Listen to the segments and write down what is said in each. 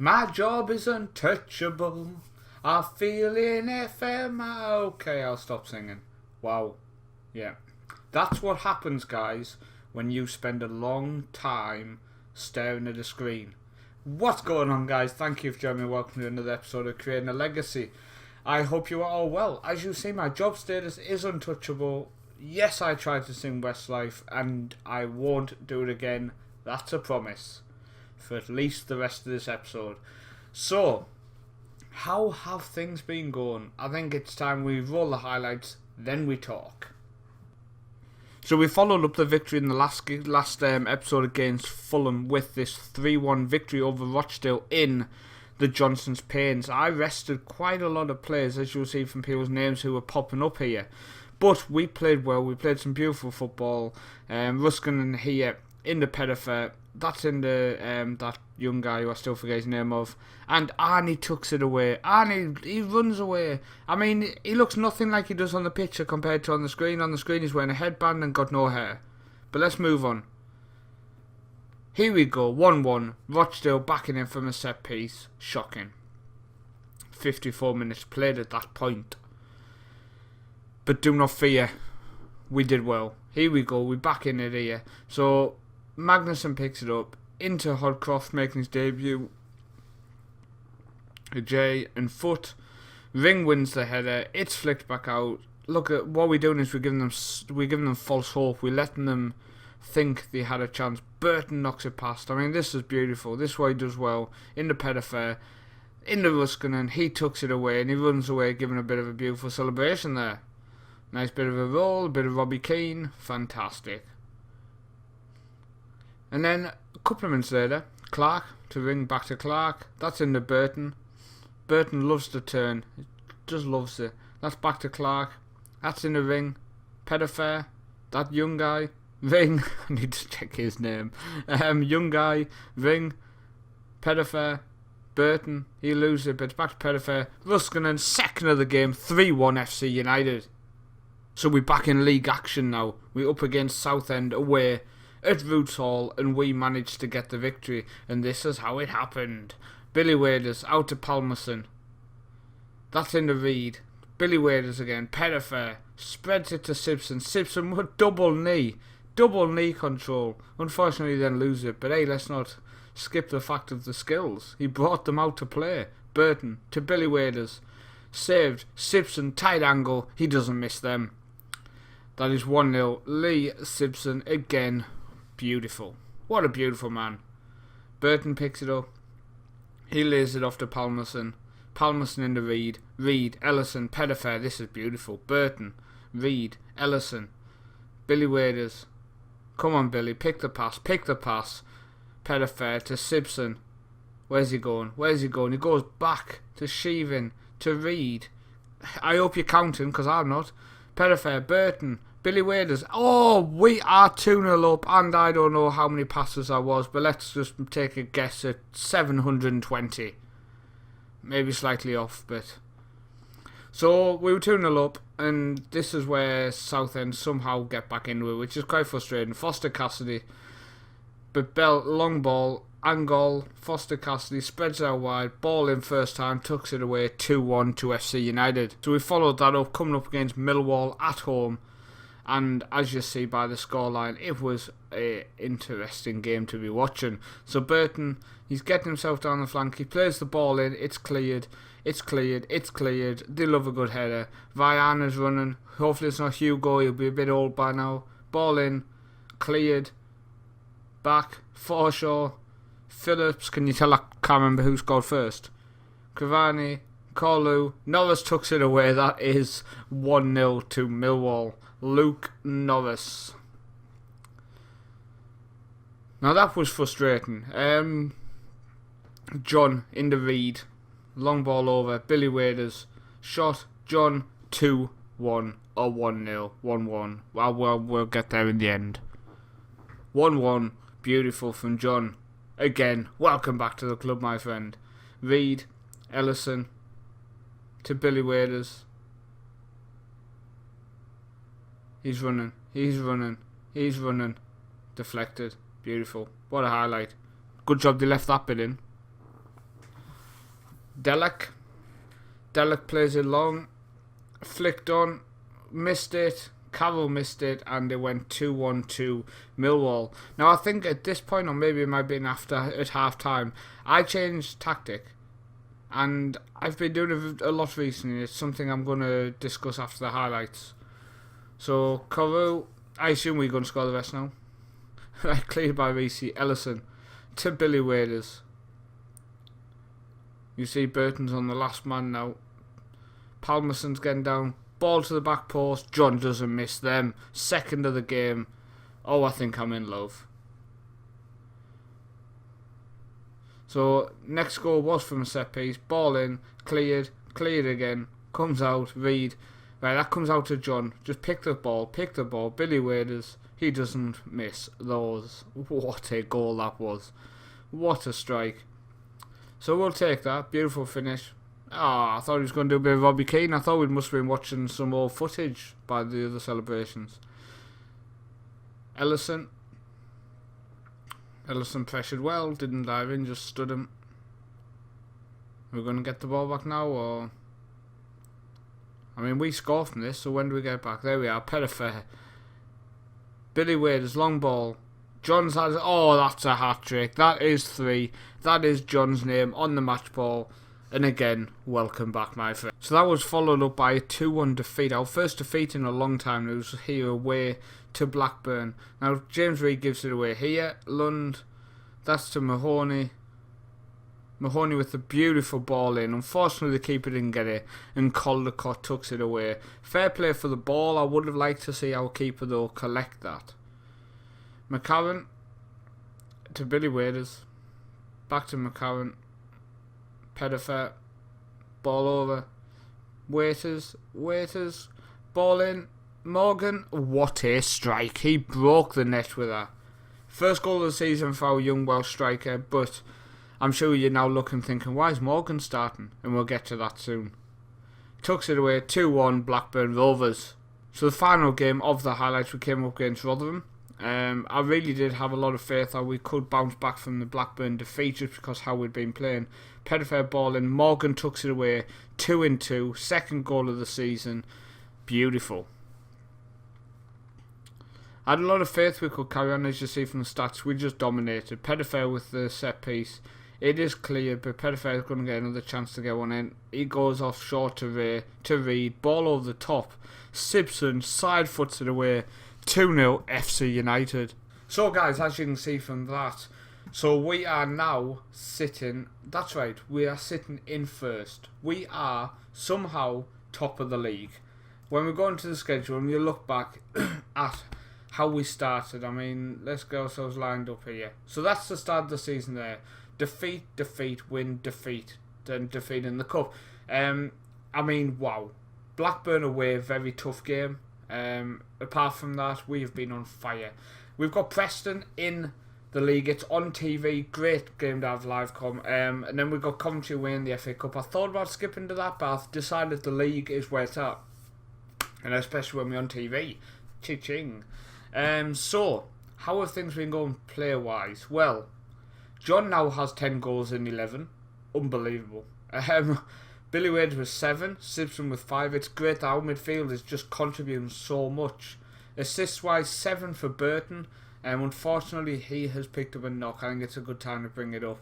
My job is untouchable. I feel in FM. Okay, I'll stop singing. Wow. Yeah. That's what happens, guys, when you spend a long time staring at a screen. What's going on, guys? Thank you for joining me. Welcome to another episode of Creating a Legacy. I hope you are all well. As you see, my job status is untouchable. Yes, I tried to sing Westlife, and I won't do it again. That's a promise. For at least the rest of this episode. So, how have things been going? I think it's time we roll the highlights, then we talk. So we followed up the victory in the last episode against Fulham with this 3-1 victory over Rochdale in the Johnson's Pains. I rested quite a lot of players, as you'll see from people's names who are popping up here. But we played well. We played some beautiful football. Ruskin here in the Pettifer. That's in the that young guy who I still forget his name of. And Arnie tucks it away. Arnie, he runs away. I mean, he looks nothing like he does on the picture compared to on the screen. On the screen he's wearing a headband and got no hair. But let's move on. Here we go, 1-1. Rochdale backing in from a set piece. Shocking. 54 minutes played at that point. But do not fear. We did well. Here we go, we back in it here. So Magnuson picks it up into Hodcroft making his debut. Jay and Foot. Ring wins the header. It's flicked back out. Look at what we're doing is we're giving them false hope. We're letting them think they had a chance. Burton knocks it past. I mean, this is beautiful. This is what he does well in the Pettifer, in the Ruskinen. He tucks it away and he runs away, giving a bit of a beautiful celebration there. Nice bit of a roll, a bit of Robbie Keane. Fantastic. And then a couple of minutes later, Clark to ring back to Clark. That's into Burton. Burton loves the turn. He just loves it. That's back to Clark. That's in the ring. Pettifer. That young guy. Ring. I need to check his name. Young guy. Ring. Pettifer. Burton. He loses it, but it's back to Pettifer. Ruskinen, second of the game. 3-1 FC United. So we're back in league action now. We're up against Southend away at Roots Hall, and we managed to get the victory. And this is how it happened. Billy Waders out to Palmerson. That's in the Reed. Billy Waders again. Pettifer spreads it to Simpson. Simpson with double knee control. Unfortunately, then lose it. But hey, let's not skip the fact of the skills. He brought them out to play. Burton to Billy Waders. Saved. Simpson tight angle. He doesn't miss them. That is 1-0. Lee Simpson again. Beautiful. What a beautiful man. Burton picks it up. He lays it off to Palmerson. Palmerson in the Reed. Reed, Ellison, Pettifer. This is beautiful. Burton, Reed, Ellison, Billy Waders. Come on, Billy. Pick the pass. Pick the pass. Pettifer to Simpson. Where's he going? Where's he going? He goes back to Sheevin, to Reed. I hope you're counting, because I'm not. Pettifer, Burton, Billy Waders. Oh, we are 2-0 up, and I don't know how many passes I was, but let's just take a guess at 720. Maybe slightly off, but... So, we were 2-0 up, and this is where Southend somehow get back into it, which is quite frustrating. Foster Cassidy, but Bell, long ball, Angol, Foster Cassidy spreads it out wide, ball in first time, tucks it away, 2-1 to FC United. So we followed that up, coming up against Millwall at home. And as you see by the scoreline, it was an interesting game to be watching. So Burton, he's getting himself down the flank. He plays the ball in. It's cleared. It's cleared. It's cleared. They love a good header. Viana's running. Hopefully it's not Hugo. He'll be a bit old by now. Ball in. Cleared. Back. Forshaw. Phillips. Can you tell? I can't remember who scored first. Cavani. Corlu. Norris tucks it away. That is 1-0 to Millwall. Luke Norris. Now that was frustrating. John in the Reed. Long ball over. Billy Waders. Shot. John 2-1 or 1-0. 1-1. Well, we'll get there in the end. 1-1. Beautiful from John. Again, welcome back to the club, my friend. Reed. Ellison. To Billy Waders. He's running. Deflected. Beautiful. What a highlight. Good job they left that bit in. Delic plays it long, flicked on, missed it. Carroll missed it, and it went 2-1 to Millwall. Now I think at this point, or maybe it might have been after at half time, I changed tactic, and I've been doing a lot recently. It's something I'm going to discuss after the highlights. So Carew, I assume we're going to score the rest now. Right, cleared by Reece. Ellison to Billy Waders. You see Burton's on the last man now. Palmerson's getting down. Ball to the back post. John doesn't miss them. Second of the game. Oh, I think I'm in love. So next goal was from a set piece. Ball in. Cleared again. Comes out. Reed. Right, that comes out to John. Just pick the ball. Billy Waders. He doesn't miss those. What a goal that was. What a strike. So we'll take that. Beautiful finish. I thought he was going to do a bit of Robbie Keane. I thought we must have been watching some old footage by the other celebrations. Ellison pressured well, didn't dive in, just stood him. We're going to get the ball back now, or... I mean, we score from this, so when do we get back? There we are, Pettifer. Billy Waders, long ball. John's has... Oh, that's a hat-trick. That is 3. That is John's name on the match ball. And again, welcome back, my friend. So that was followed up by a 2-1 defeat. Our first defeat in a long time. It was here away to Blackburn. Now, James Reed gives it away here. Lund, that's to Mahoney. Mahoney with the beautiful ball in. Unfortunately, the keeper didn't get it. And Caldecott tucks it away. Fair play for the ball. I would have liked to see our keeper, though, collect that. McCarran to Billy Waders. Back to McCarran. Pettifer, ball over, Waiters, ball in, Morgan, what a strike, he broke the net with that. First goal of the season for our young Welsh striker, but I'm sure you're now looking thinking, why is Morgan starting? And we'll get to that soon. Tucks it away, 2-1 Blackburn Rovers. So the final game of the highlights, we came up against Rotherham. I really did have a lot of faith that we could bounce back from the Blackburn defeat just because how we'd been playing. Pettifer ball in, Morgan tucks it away, 2-2, second goal of the season, beautiful. I had a lot of faith we could carry on, as you see from the stats. We just dominated. Pettifer with the set piece, it is clear, but Pettifer is going to get another chance to get one in. He goes off short to Reed, ball over the top, Simpson side foots it away, 2-0 FC United. So guys, as you can see from that, so we are now sitting, that's right, we are sitting in first. We are somehow top of the league. When we go into the schedule and you look back at how we started, I mean, let's get ourselves lined up here. So that's the start of the season there. Defeat, win, defeat, then defeat in the cup. I mean, wow. Blackburn away, very tough game. Apart from that, we have been on fire. We've got Preston in the league. It's on TV. Great game to have live com. And then we've got Coventry away in the FA Cup. I thought about skipping to that, but I've decided the league is where it's at. And especially when we're on TV. Cha-ching. So, how have things been going player-wise? Well, John now has 10 goals in 11. Unbelievable. Billy Wade with 7, Simpson with 5. It's great that our midfield is just contributing so much. Assists-wise, 7 for Burton. Unfortunately, he has picked up a knock. I think it's a good time to bring it up.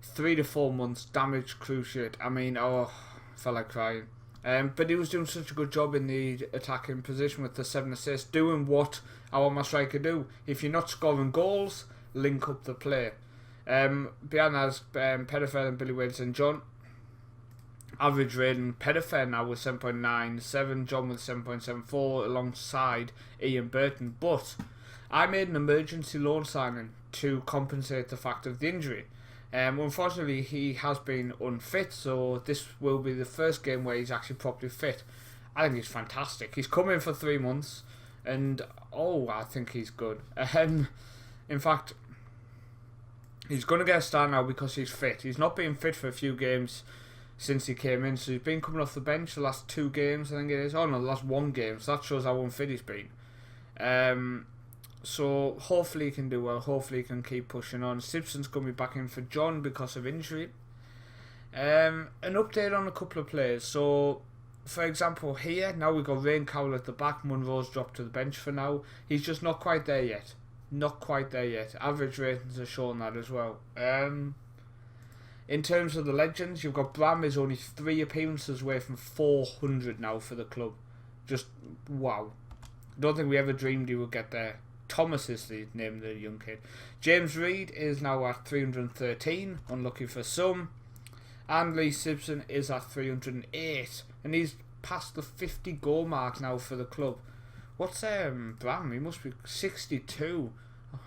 3 to 4 months, damaged cruciate. I mean, oh, I felt like crying. But he was doing such a good job in the attacking position with the 7 assists, doing what I want my striker to do. If you're not scoring goals, link up the play. Behind us, Pettifer and Billy Wade and John. Average rating, Pettifer now with 7.97, John with 7.74 alongside Ian Burton. But I made an emergency loan signing to compensate the fact of the injury. Unfortunately, he has been unfit, so this will be the first game where he's actually properly fit. I think he's fantastic. He's come in for 3 months, and I think he's good. In fact, he's going to get a start now because he's fit. He's not been fit for a few games since he came in, so he's been coming off the bench the last 2 games, I think it is. Oh no, the last 1 game, so that shows how unfit he's been. So hopefully he can do well, hopefully he can keep pushing on. Simpson's going to be back in for John because of injury. An update on a couple of players. So, for example, here, now we've got Rain Cowell at the back. Munro's dropped to the bench for now. He's just not quite there yet. Not quite there yet. Average ratings are showing that as well. In terms of the legends, you've got Bram is only 3 appearances away from 400 now for the club. Just, wow. Don't think we ever dreamed he would get there. Thomas is the name of the young kid. James Reed is now at 313, unlucky for some. And Lee Simpson is at 308, and he's past the 50 goal mark now for the club. What's Bram? He must be 62.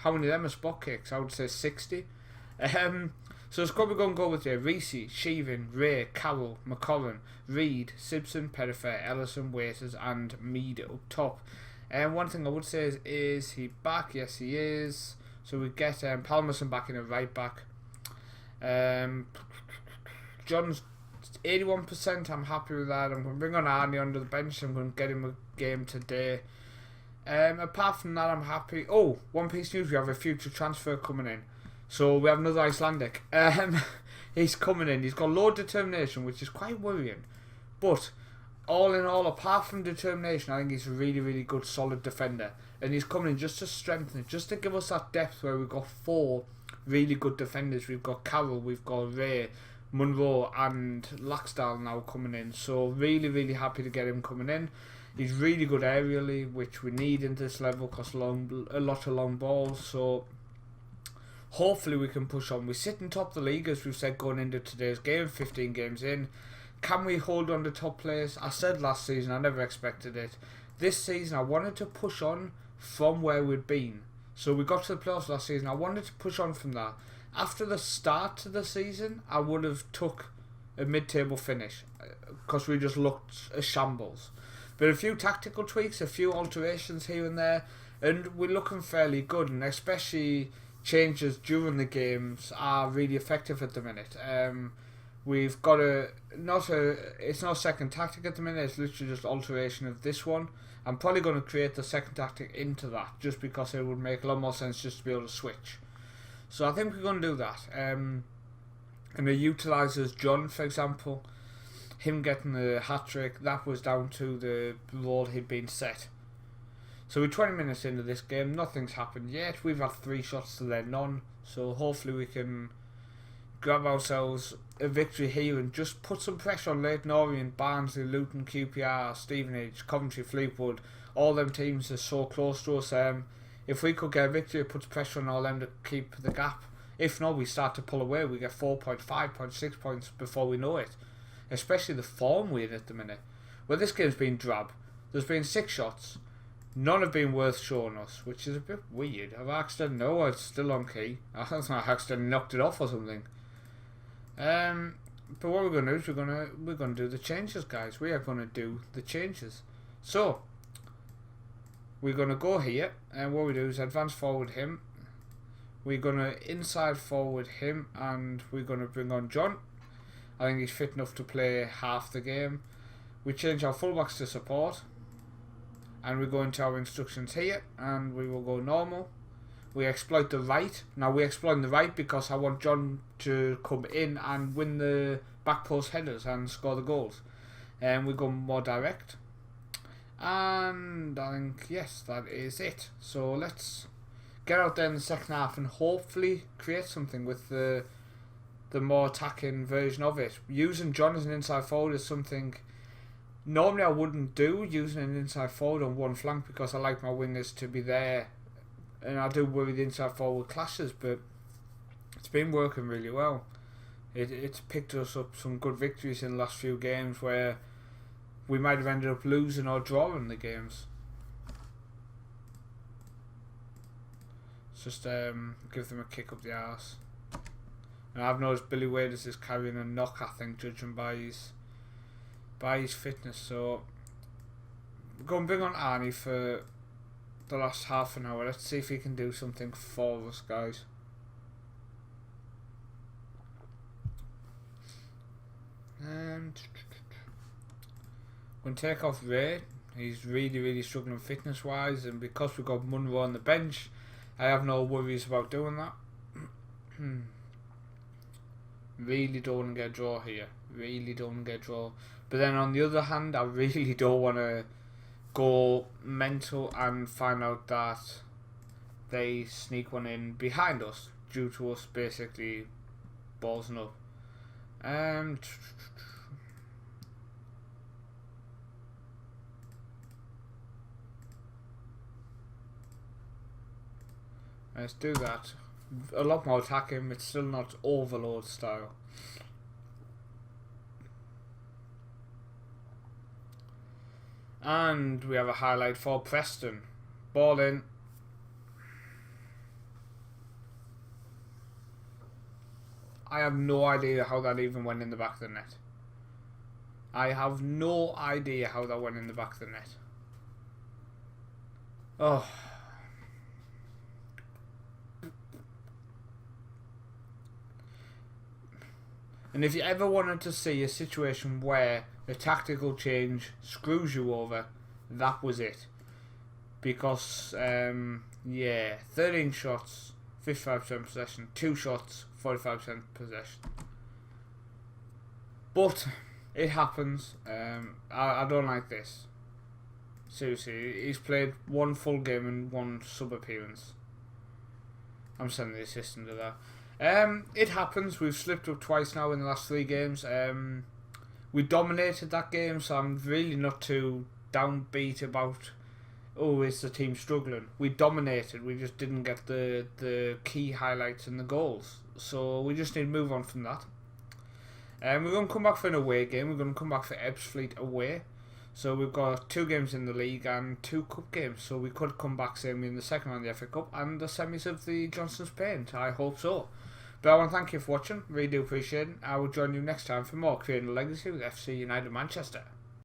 How many of them are spot kicks? I would say 60. So it's got to go with there. Reese, Sheevan, Ray, Carroll, McCorran, Reed, Simpson, Pettifer, Ellison, Waiters, and Mead up top. And one thing I would say is he back? Yes, he is. So we get Palmerson back in a right back. John's 81%. I'm happy with that. I'm going to bring on Arnie under the bench. I'm going to get him a game today. Apart from that, I'm happy. Oh, one piece news: we have a future transfer coming in. So we have another Icelandic. He's coming in. He's got low determination, which is quite worrying. But all in all, apart from determination, I think he's a really, really good, solid defender. And he's coming in just to strengthen it, just to give us that depth where we've got 4 really good defenders. We've got Carroll, we've got Ray, Munro, and Laxdal now coming in. So really, really happy to get him coming in. He's really good aerially, which we need in this level because a lot of long balls. So hopefully we can push on. We sit in top of the league, as we've said going into today's game, 15 games in. Can we hold on to top place? I said last season I never expected it. This season I wanted to push on from where we'd been. So we got to the playoffs last season. I wanted to push on from that. After the start to the season, I would have took a mid-table finish because we just looked a shambles. But a few tactical tweaks, a few alterations here and there, and we're looking fairly good, and especially changes during the games are really effective at the minute. We've got it's not a second tactic at the minute, it's literally just alteration of this one. I'm probably going to create the second tactic into that, just because it would make a lot more sense just to be able to switch. So I think we're going to do that. And it utilises John, for example. Him getting the hat-trick, that was down to the role he'd been set. So we're 20 minutes into this game, nothing's happened yet. We've had 3 shots to their none, so hopefully we can grab ourselves a victory here and just put some pressure on Leyton Orient, Barnsley, Luton, QPR, Stevenage, Coventry, Fleetwood. All them teams are so close to us. If we could get a victory, it puts pressure on all them to keep the gap. If not, we start to pull away. We get 4.5, 0.6 points before we know it. Especially the form we're in at the minute. Well, this game's been drab. There's been 6 shots. None have been worth showing us, which is a bit weird. Have I accidentally? No, it's still on key. I think I accidentally knocked it off or something. But what we're going to do is we're going to do the changes, guys. We are going to do the changes. So we're going to go here, and what we do is advance forward him. We're going to inside forward him, and we're going to bring on John. I think he's fit enough to play half the game. We change our fullbacks to support, and we go into our instructions here, and we will go normal. We exploit the right. Now we exploit the right because I want John to come in and win the back post headers and score the goals. And we go more direct. And I think, yes, that is it. So let's get out there in the second half and hopefully create something with the more attacking version of it. Using John as an inside forward is something normally I wouldn't do, using an inside forward on one flank, because I like my wingers to be there, and I do worry the inside forward clashes, but it's been working really well. It's picked us up some good victories in the last few games where we might have ended up losing or drawing the games. Just give them a kick up the arse. And I've noticed Billy Waders is carrying a knock, I think, judging by his fitness. So we're going to bring on Arnie for the last half an hour. Let's see if he can do something for us, guys. And we'll take off Ray. He's really struggling fitness wise, and because we've got Munro on the bench, I have no worries about doing that. Really don't want to get a draw here. Really don't want to get a draw. But then on the other hand, I really don't want to go mental and find out that they sneak one in behind us due to us basically ballsing up. Let's do that. A lot more attacking, it's still not overload style. And we have a highlight for Preston. Ball in. I have no idea how that even went in the back of the net. I have no idea how that went in the back of the net. Oh. And if you ever wanted to see a situation where a tactical change screws you over, that was it. Because, yeah, 13 shots, 55% possession, 2 shots, 45% possession. But it happens. I don't like this. Seriously, he's played 1 full game and 1 sub appearance. I'm sending the assistant to that. It happens. We've slipped up twice now in the last 3 games. We dominated that game, so I'm really not too downbeat about, oh, is the team struggling? We dominated. We just didn't get the key highlights and the goals. So we just need to move on from that. We're going to come back for an away game. We're going to come back for Ebbsfleet away. So we've got 2 games in the league and 2 cup games. So we could come back same in the second round of the FA Cup and the semis of the Johnson's Paint. I hope so. But I want to thank you for watching. Really do appreciate it. I will join you next time for more Creating a Legacy with FC United Manchester.